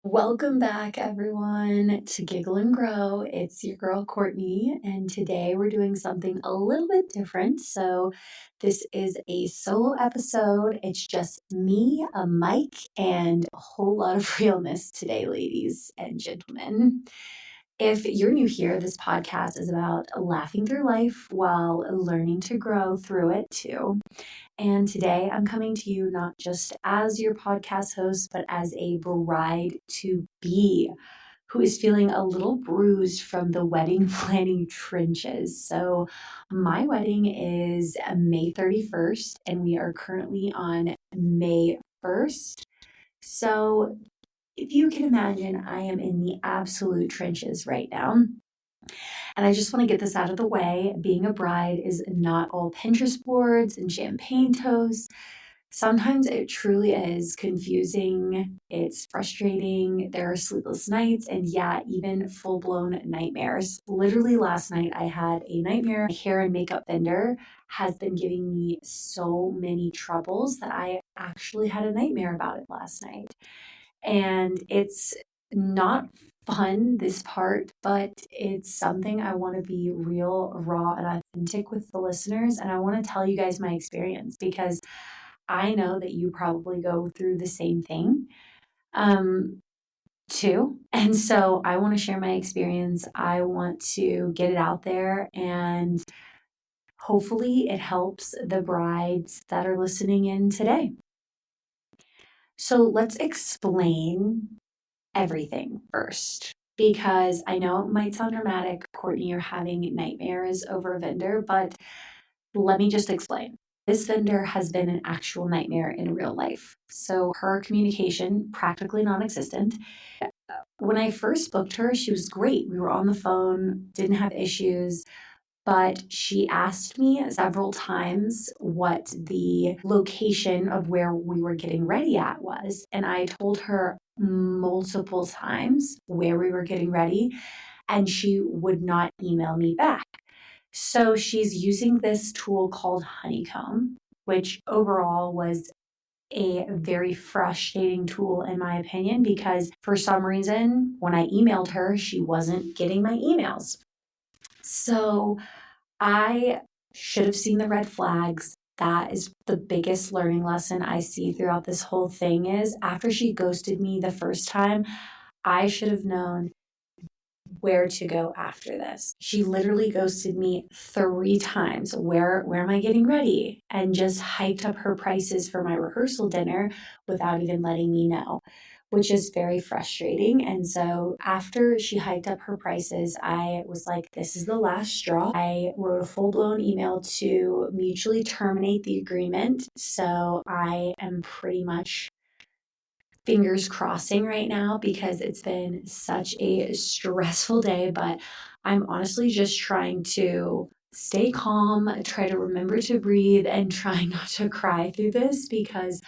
Welcome back, everyone, to Giggle and Grow. It's your girl, Courtney, and today we're doing something a little bit different. So, this is a solo episode. It's just me, a mic, and a whole lot of realness today, ladies and gentlemen. If you're new here, this podcast is about laughing through life while learning to grow through it, too. And today I'm coming to you not just as your podcast host, but as a bride to be who is feeling a little bruised from the wedding planning trenches. So, my wedding is May 31st, and we are currently on May 1st. So, if you can imagine, I am in the absolute trenches right now. And I just want to get this out of the way. Being a bride is not all Pinterest boards and champagne toast. Sometimes it truly is confusing. It's frustrating. There are sleepless nights and, yeah, even full blown nightmares. Literally, last night I had a nightmare. My hair and makeup vendor has been giving me so many troubles that I actually had a nightmare about it last night. And it's not fun, this part, but it's something I want to be real, raw, and authentic with the listeners. And I want to tell you guys my experience because I know that you probably go through the same thing too. And so I want to share my experience. I want to get it out there, and hopefully it helps the brides that are listening in today. So let's explain everything first, because I know it might sound dramatic, Courtney, you're having nightmares over a vendor, but let me just explain. This vendor has been an actual nightmare in real life. So her communication, practically non existent. When I first booked her, she was great. We were on the phone, didn't have issues. But she asked me several times what the location of where we were getting ready at was. And I told her multiple times where we were getting ready, and she would not email me back. So she's using this tool called Honeycomb, which overall was a very frustrating tool, in my opinion, because for some reason, when I emailed her, she wasn't getting my emails. So I should have seen the red flags. That is the biggest learning lesson I see throughout this whole thing is after she ghosted me the first time, I should have known where to go after this. She literally ghosted me 3 times. Where am I getting ready? And just hiked up her prices for my rehearsal dinner without even letting me know, which is very frustrating. And so after she hiked up her prices, I was like, this is the last straw. I wrote a full-blown email to mutually terminate the agreement. So I am pretty much fingers crossing right now because it's been such a stressful day, but I'm honestly just trying to stay calm, try to remember to breathe, and try not to cry through this because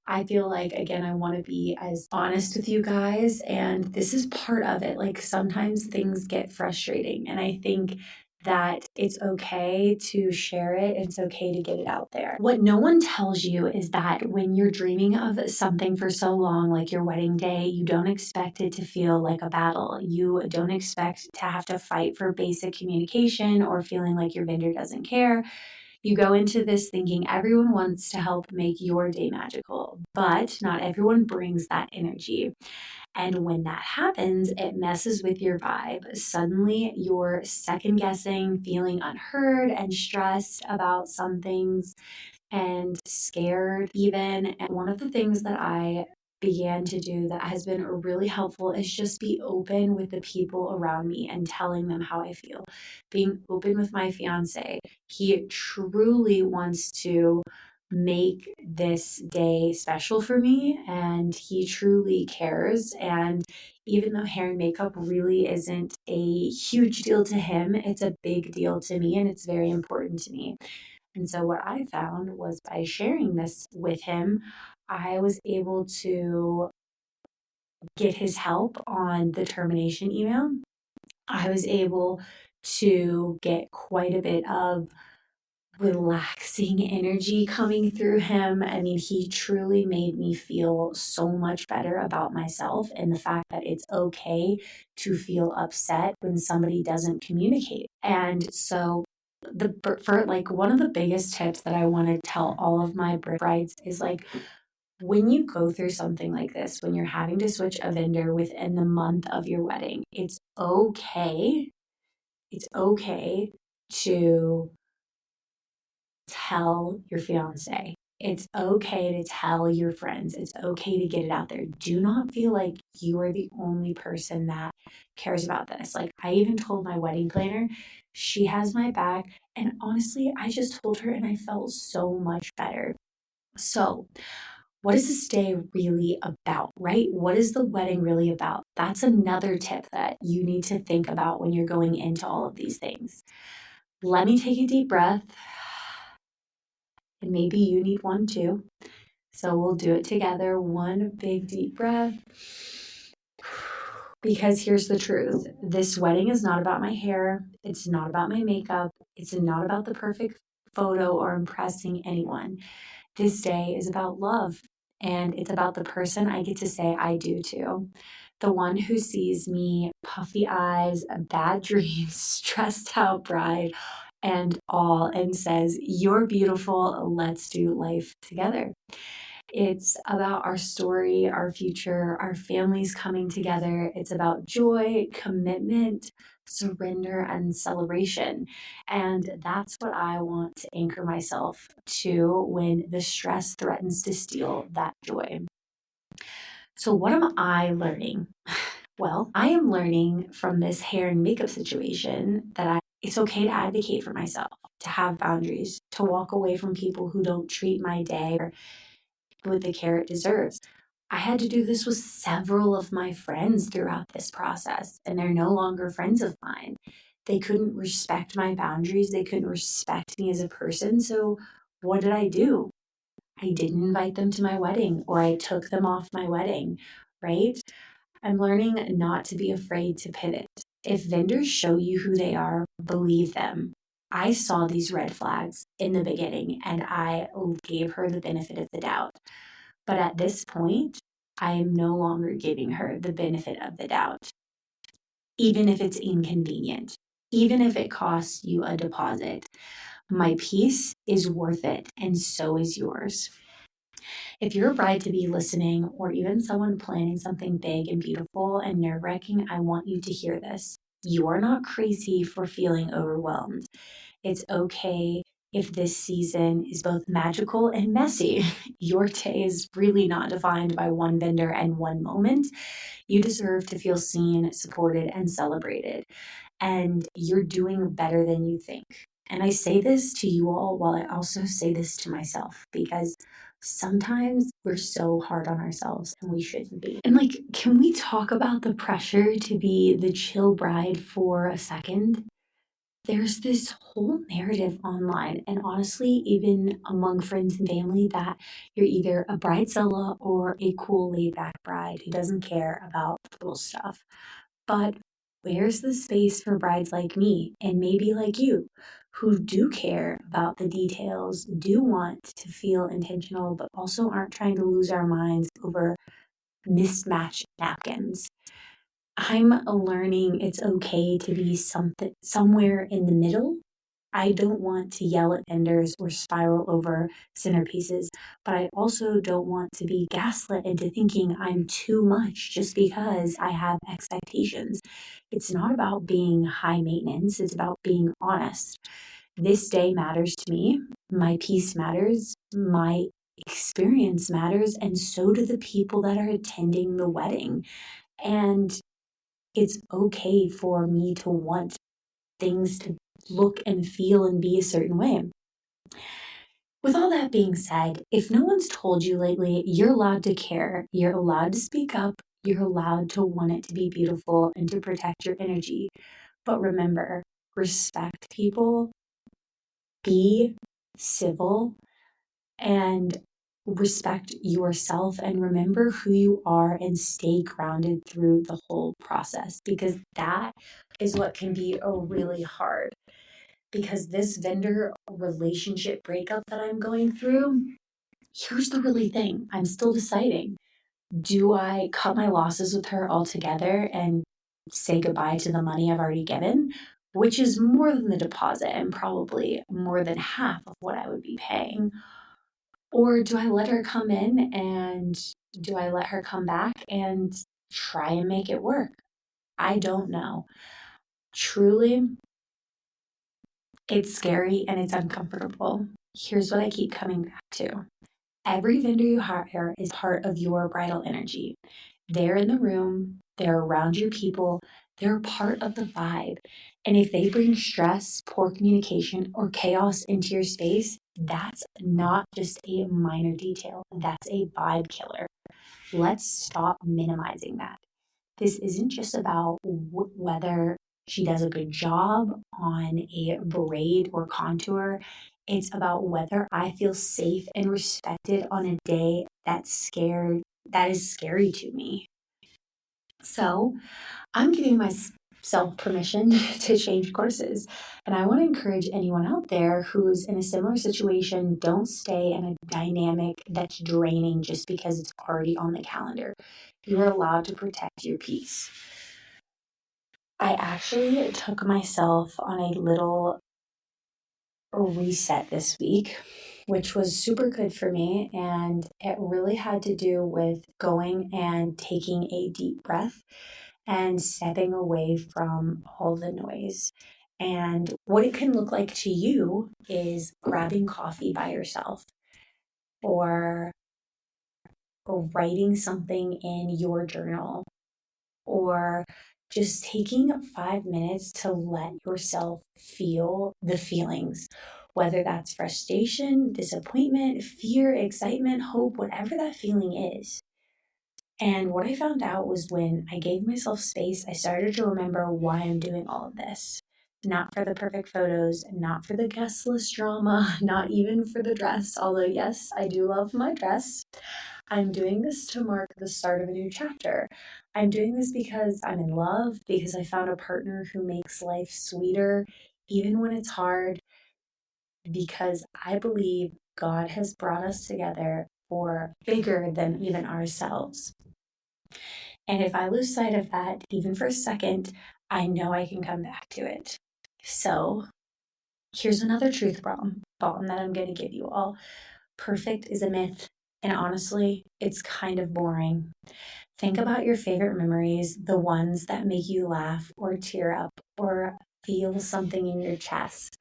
I feel like, again, I want to be as honest with you guys, and this is part of it. Like, sometimes things get frustrating, and I think that it's okay to share it. It's okay to get it out there. What no one tells you is that when you're dreaming of something for so long, like your wedding day, you don't expect it to feel like a battle. You don't expect to have to fight for basic communication or feeling like your vendor doesn't care. You go into this thinking everyone wants to help make your day magical, but not everyone brings that energy. And when that happens, it messes with your vibe. Suddenly, you're second guessing, feeling unheard and stressed about some things and scared even. And one of the things that I began to do that has been really helpful is just be open with the people around me and telling them how I feel. Being open with my fiance. He truly wants to make this day special for me, and he truly cares. And even though hair and makeup really isn't a huge deal to him, it's a big deal to me and it's very important to me. And so, what I found was by sharing this with him, I was able to get his help on the termination email. I was able to get quite a bit of relaxing energy coming through him. I mean, he truly made me feel so much better about myself, and the fact that it's okay to feel upset when somebody doesn't communicate. And so for like one of the biggest tips that I want to tell all of my brides is like, when you go through something like this, when you're having to switch a vendor within the month of your wedding, it's okay. It's okay to tell your fiance. It's okay to tell your friends. It's okay to get it out there. Do not feel like you are the only person that cares about this. Like, I even told my wedding planner, she has my back. And honestly, I just told her and I felt so much better. So, what is this day really about, right? What is the wedding really about? That's another tip that you need to think about when you're going into all of these things. Let me take a deep breath. And maybe you need one too. So we'll do it together. One big deep breath. Because here's the truth. This wedding is not about my hair. It's not about my makeup. It's not about the perfect photo or impressing anyone. This day is about love. And it's about the person I get to say I do to. The one who sees me puffy eyes, bad dreams, stressed out bride, and all, and says, "You're beautiful. Let's do life together." It's about our story, our future, our families coming together. It's about joy, commitment, surrender, and celebration. And that's what I want to anchor myself to when the stress threatens to steal that joy. So, what am I learning? Well, I am learning from this hair and makeup situation that it's okay to advocate for myself, to have boundaries, to walk away from people who don't treat my day with the care it deserves. I had to do this with several of my friends throughout this process, and they're no longer friends of mine. They couldn't respect my boundaries, they couldn't respect me as a person. So, what did I do? I didn't invite them to my wedding, or I took them off my wedding, right? I'm learning not to be afraid to pivot. If vendors show you who they are, believe them. I saw these red flags in the beginning and I gave her the benefit of the doubt. But at this point, I am no longer giving her the benefit of the doubt, even if it's inconvenient, even if it costs you a deposit. My peace is worth it, and so is yours. If you're a bride to be listening, or even someone planning something big and beautiful and nerve wracking, I want you to hear this. You are not crazy for feeling overwhelmed. It's okay if this season is both magical and messy. Your day is really not defined by one vendor and one moment. You deserve to feel seen, supported, and celebrated. And you're doing better than you think. And I say this to you all while I also say this to myself, because sometimes we're so hard on ourselves and we shouldn't be. And like, can we talk about the pressure to be the chill bride for a second? There's this whole narrative online, and honestly, even among friends and family, that you're either a bridezilla or a cool, laid back bride who doesn't care about the little stuff. But where's the space for brides like me, and maybe like you, who do care about the details, do want to feel intentional, but also aren't trying to lose our minds over mismatched napkins? I'm learning it's okay to be somewhere in the middle. I don't want to yell at vendors or spiral over centerpieces, but I also don't want to be gaslit into thinking I'm too much just because I have expectations. It's not about being high maintenance, it's about being honest. This day matters to me. My peace matters. My experience matters. And so do the people that are attending the wedding. And it's okay for me to want things to look and feel and be a certain way. With all that being said, if no one's told you lately, you're allowed to care, you're allowed to speak up, you're allowed to want it to be beautiful and to protect your energy. But remember, respect people, be civil, and respect yourself, and remember who you are and stay grounded through the whole process, because that is what can be a really hard. because this vendor relationship breakup that I'm going through, here's the really thing. I'm still deciding. Do I cut my losses with her altogether and say goodbye to the money I've already given, which is more than the deposit and probably more than half of what I would be paying? Or do I let her come in and do I let her come back and try and make it work? I don't know. Truly, it's scary and it's uncomfortable. Here's what I keep coming back to. Every vendor you hire is part of your bridal energy. They're in the room, they're around your people, they're part of the vibe. And if they bring stress, poor communication, or chaos into your space, that's not just a minor detail, that's a vibe killer. Let's stop minimizing that. This isn't just about whether she does a good job on a braid or contour. It's about whether I feel safe and respected on a day that is scary to me. So I'm giving myself permission to change courses. And I want to encourage anyone out there who's in a similar situation, don't stay in a dynamic that's draining just because it's already on the calendar. You are allowed to protect your peace. I actually took myself on a little reset this week, which was super good for me. And it really had to do with going and taking a deep breath and stepping away from all the noise. And what it can look like to you is grabbing coffee by yourself or writing something in your journal or just taking 5 minutes to let yourself feel the feelings, whether that's frustration, disappointment, fear, excitement, hope, whatever that feeling is. And what I found out was when I gave myself space, I started to remember why I'm doing all of this. Not for the perfect photos, not for the guest list drama, not even for the dress, although yes, I do love my dress. I'm doing this to mark the start of a new chapter. I'm doing this because I'm in love, because I found a partner who makes life sweeter, even when it's hard, because I believe God has brought us together for bigger than even ourselves. And if I lose sight of that, even for a second, I know I can come back to it. So here's another truth bomb that I'm going to give you all. Perfect is a myth. And honestly, it's kind of boring. Think about your favorite memories, the ones that make you laugh or tear up or feel something in your chest.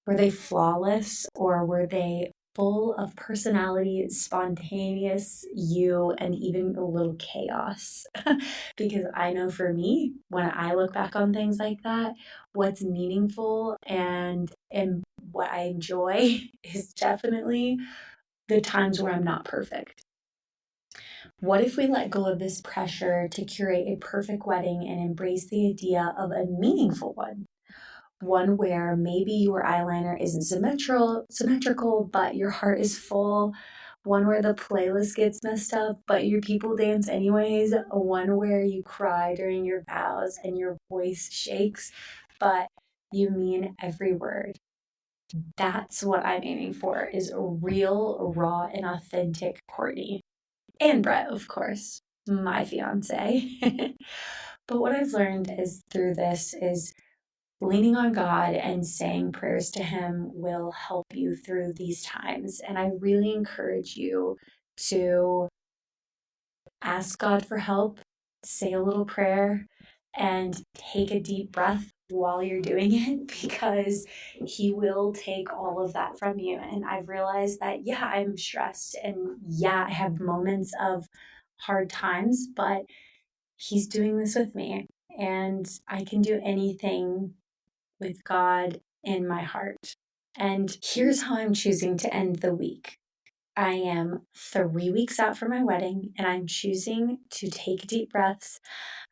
Were they flawless or were they full of personality, spontaneous you, and even a little chaos? Because I know for me, when I look back on things like that, what's meaningful and what I enjoy is definitely the times where I'm not perfect. What if we let go of this pressure to curate a perfect wedding and embrace the idea of a meaningful one? One where maybe your eyeliner isn't symmetrical, but your heart is full. One where the playlist gets messed up, but your people dance anyways. One where you cry during your vows and your voice shakes, but you mean every word. That's what I'm aiming for, is a real, raw, and authentic Courtney. And Brett, of course, my fiance. But what I've learned is through this is leaning on God and saying prayers to Him will help you through these times. And I really encourage you to ask God for help, say a little prayer, and take a deep breath while you're doing it, because He will take all of that from you. And I've realized that, yeah, I'm stressed and yeah, I have moments of hard times, but He's doing this with me and I can do anything with God in my heart. And here's how I'm choosing to end the week. I am 3 weeks out from my wedding, and I'm choosing to take deep breaths.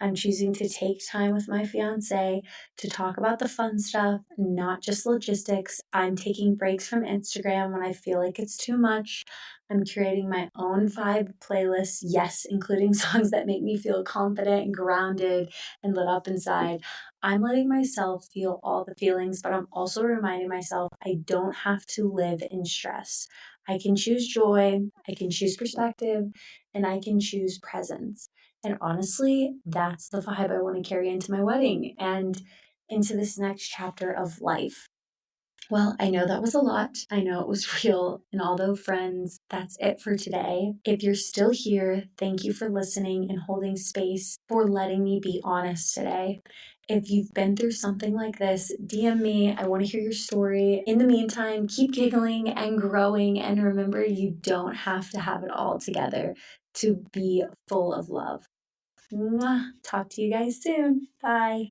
I'm choosing to take time with my fiance to talk about the fun stuff, not just logistics. I'm taking breaks from Instagram when I feel like it's too much. I'm curating my own vibe playlist, yes, including songs that make me feel confident and grounded and lit up inside. I'm letting myself feel all the feelings, but I'm also reminding myself I don't have to live in stress. I can choose joy, I can choose perspective, and I can choose presence. And honestly, that's the vibe I want to carry into my wedding and into this next chapter of life. Well, I know that was a lot. I know it was real. And although, friends, that's it for today. If you're still here, thank you for listening and holding space for letting me be honest today. If you've been through something like this, DM me. I want to hear your story. In the meantime, keep giggling and growing. And remember, you don't have to have it all together to be full of love. Mwah. Talk to you guys soon. Bye.